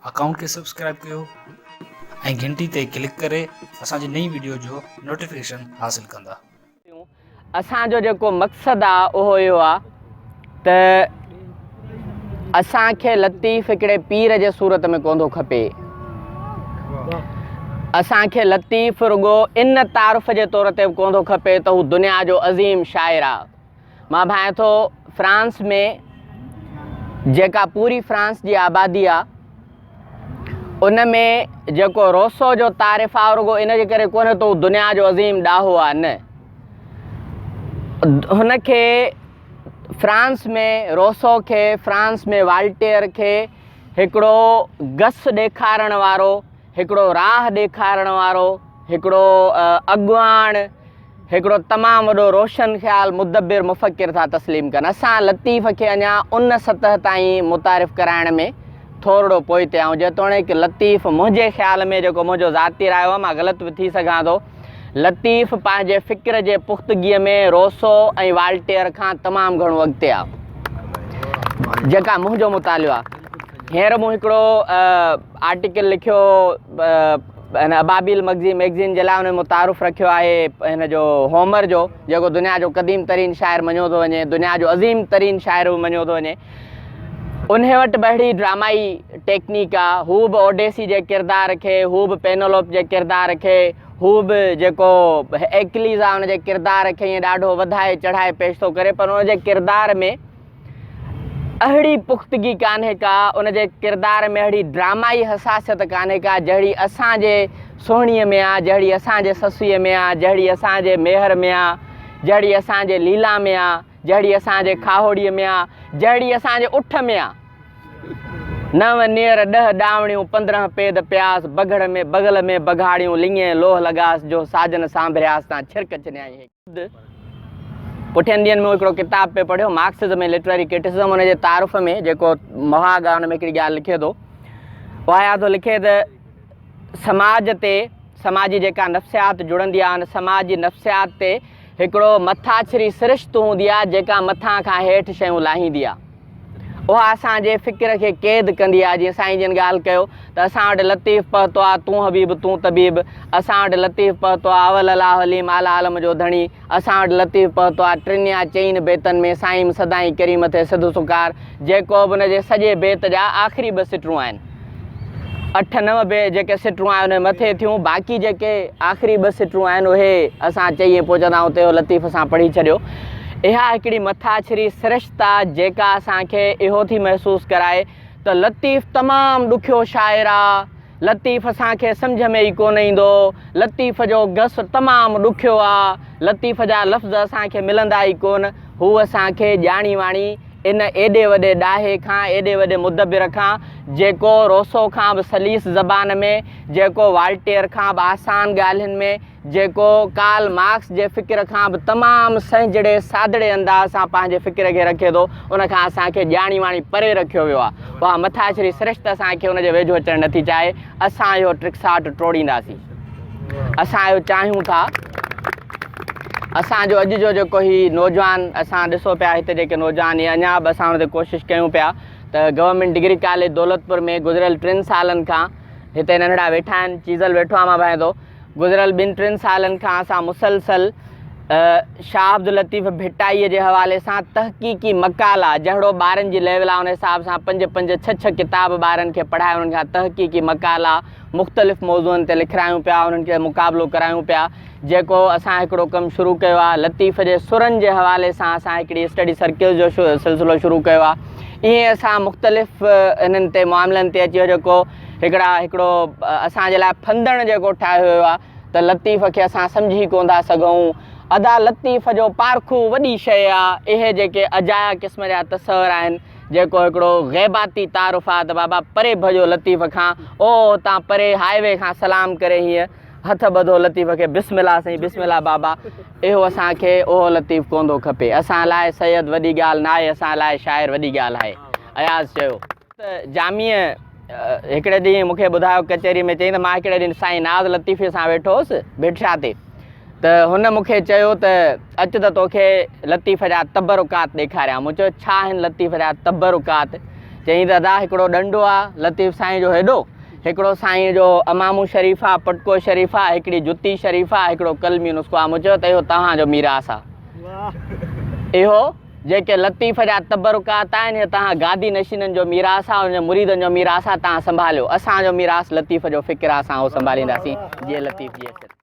Account खे subscribe कयो ऐं घंटी ते क्लिक करे असांजी नई वीडियो जो नोटिफिकेशन हासिल कंदा। असांजो जेको मक़सदु आहे उहो इहो आहे त असांखे लतीफ़ हिकिड़े पीर जे सूरत में कोन थो खपे। असांखे लतीफ़ रुगो इन तारुफ़ जे तौर ते कोन थो खपे त हू दुनिया जो अज़ीम शाइर आहे। मां भाए थो फ्रांस में जेका पूरी फ्रांस जी आबादी आहे उन में जेको रोसो जो तारीफ़ आहे रुगो इन जे करे कोन्हे त हू दुनिया जो अज़ीम ॾाहो आहे, न। हुनखे फ्रांस में रोसो खे, फ्रांस में वाल्टेयर खे हिकिड़ो गस ॾेखारण वारो, हिकिड़ो राह ॾेखारण वारो, हिकिड़ो अॻुवाण, हिकिड़ो तमामु वॾो रोशन ख़्याल मुदब्बिर मुफ़क्किर था तस्लीम कनि। असां लतीफ़ खे अञा उन सतह ताईं मुतारिफ़ कराइण में थोरो पोइते आहियूं, जेतोणीकि लतीफ़ मुंहिंजे ख़्याल में, जेको मुंहिंजो ज़ाती राय आहे, मां ग़लति बि थी सघां थो, लतीफ़ पंहिंजे फ़िक्र जे पुख़्तगीअ में रोसो ऐं वाल्टेयर खां तमामु घणो अॻिते आहे, जेका मुंहिंजो मुतालियो आहे। हींअर मूं हिकिड़ो आर्टिकल लिखियो हिन अबाबिल मैगज़ीन जे लाइ, हुन मुतारुफ़ रखियो आहे हिन जो होमर जो, जेको दुनिया जो क़दीम तरीन शाइर मञियो थो वञे, दुनिया जो अज़ीम तरीन शाइर बि मञियो थो वञे। उन वटि बि अहिड़ी ड्रामाई टेक्निक आहे। हू बि ओडेसी जे किरदार खे, हू बि पेनोलोप जे किरदार खे, हू बि जेको एक्लीज़ आहे हुनजे किरदार खे ईअं ॾाढो वधाए चढ़ाए पेश थो करे, पर हुनजे किरदार में अहिड़ी पुख़्तगी कान्हे का, उनजे किरदार में अहिड़ी ड्रामाई हसासियत कान्हे का जहिड़ी असांजे सोहणीअ में आहे, जहिड़ी असांजे ससूअ में आहे, जहिड़ी असांजे मेहर में आहे, जहिड़ी असांजे लीला में आहे, जहिड़ी असांजे खाहोड़ीअ में आहे, जहिड़ी असांजे उठ में आहे। 9 नेर 10 डावणियूं 15 पेद प्यास, बगड़ में बगल में बघाड़ियूं, लिंगे लोह लगास, जो साजन सांभरियास तां छिरक चिन्याई। पुठियनि ॾींहंनि में हिकिड़ो किताब पे पढ़ियो, मार्क्सिज़म ऐं लिटरेरी क्रिटिसिज़म। हुनजे तारुफ़ में जेको महाग आहे हुन में हिकिड़ी ॻाल्हि लिखे थो, उहा थो लिखे त समाज ते, समाजी जेका नफ़्सियात जुड़ंदी आहे, हुन समाज जी नफ़्सियात ते हिकिड़ो मथाछिरी सिरिश्त हूंदी आहे जेका मथां खां हेठि शयूं लाहींदी आहे। उहा असांजे फ़िक्र खे क़ैद कंदी आहे। जीअं साईं जन ॻाल्हि कयो त असां वटि लतीफ़ पहुतो आहे, तूं हबीब तूं तबीब। असां वटि लतीफ़ पहुतो आहे, अवल अला हलीम आला आलम जो धणी। असां वटि लतीफ़ पहुतो आहे, 3 या 4 बेतनि में साईं सदाईं करीम थे सिधु सुकार, जेको बि हुनजे सॼे बेत जा आख़िरी 2 सिटरूं आहिनि। 8-9 जेके सिटरूं आहिनि उन मथे थियूं, बाक़ी जेके आख़िरी 2 सिटरूं आहिनि उहे असां चई पहुचंदा आहियूं त लतीफ़ सां पढ़ी छॾियो। इहा हिकिड़ी मथाछिरी सिरिश्त आहे जेका असांखे इहो थी महसूसु कराए त लतीफ़ तमामु ॾुखियो शाइर आहे, लतीफ़ असांखे सम्झ में ई कोन ईंदो, लतीफ़ जो गस तमामु ॾुखियो आहे, लतीफ़ जा लफ़्ज़ असांखे मिलंदा ई कोन। हू असांखे ॼाणी वाणी इन एॾे वॾे ॾाहे खां, एॾे वॾे मुदब्बिर खां, जेको रोसो खां बि सलीस ज़बान में, जेको वाल्टेयर खां बि आसान ॻाल्हियुनि में, जेको कार्ल मार्क्स जे फ़िक्र खां बि तमामु संजड़े सादड़े अंदाज़ सां पंहिंजे फ़िक्र खे रखे थो, उनखां असांखे ॼाणी वाणी परे रखियो वियो आहे। उहा मथाछिरी सिरिश्त असांखे हुनजे वेझो अचणु नथी चाहे। असां इहो ट्रिक्साट टोड़ींदासीं। असां इहो चाहियूं था। असांजो अॼु जो जेको ही नौजवान, असां ॾिसो पिया हिते जेके नौजवान, इहे अञा बि असां हुन ते कोशिशि कयूं पिया त गवर्नमेंट डिग्री कॉलेज दौलतपुर में गुज़िरियल 3 सालनि खां, हिते नंढड़ा वेठा आहिनि, चीज़ल वेठो आहे, मां भाए थो, गुज़िरियल 2-3 सालनि खां असां मुसलसल शाह अब्दुल लतीफ़ भिटाईअ जे हवाले सां तहक़ीक़ी मक़ाला, जहिड़ो ॿारनि जी लेवल आहे उन हिसाब सां 5-5, 6-6 किताब ॿारनि खे पढ़ाए उन्हनि खां तहक़ीक़ी मक़ाला मुख़्तलिफ़ मौज़ूअनि ते लिखायूं पिया, उन्हनि खे मुक़ाबिलो करायूं पिया। जेको असां हिकिड़ो कमु शुरू कयो आहे, लतीफ़ जे सुरनि जे हवाले सां असां हिकिड़ी स्टडी सर्किल जो सिलसिलो शुरू कयो आहे। ईअं असां मुख़्तलिफ़ इन्हनि ते मामलनि ते अची जेको हिकिड़ो असांजे लाइ फंदण जेको ठाहियो वियो आहे त लतीफ़ खे असां सम्झी कोन था सघूं। अदा लतीफ़ जो पारखू वॾी शइ आहे। इहे जेके अजाया क़िस्म जा तस्वर आहिनि, जेको हिकिड़ो ग़ैबाती तारुफ़ आहे त बाबा परे भॼो लतीफ़ खां, ओ तव्हां परे हाईवे खां सलाम करे हीअं हथ ॿधो लतीफ़ खे, बिस्मिल्लाह साईं, बिस्मिल्लाह बाबा। इहो असांखे उहो लतीफ़ कोन थो खपे। असां लाइ सैयद वॾी ॻाल्हि न आहे, असां लाइ शाइर वॾी ॻाल्हि आहे। अयाज़ चयो त जामीअ हिकिड़े ॾींहुं मूंखे ॿुधायो कचहरी में, चई त मां हिकिड़े ॾींहुं साईं नाज़ लतीफ़े सां वेठो हुउसि भिटशा ते, त हुन मूंखे चयो त अच त तोखे लतीफ़ जा तबरुकात ॾेखारियां। मूं चयो छा आहिनि लतीफ़ जा तबरुकात? चई दादा हिकिड़ो डंडो आहे लतीफ़ साईं जो हेॾो, हिकिड़ो साईं जो अमामू शरीफ़ आहे, पटको शरीफ़ आहे, हिकिड़ी जुती शरीफ़ आहे, हिकिड़ो कलमी नुस्ख़ो आहे। मूं चयो त इहो तव्हांजो मीरास आहे। इहो जेके लतीफ़ जा तबरुकात आहिनि, तव्हां गादी नशीननि जो मीरास आहे, उन मुरीदनि जो मीरास आहे, तव्हां संभालियो। असांजो मीरास लतीफ़ जो फ़िक्र आहे, असां उहो संभालींदासीं जीअं लतीफ़ जी हैसियत।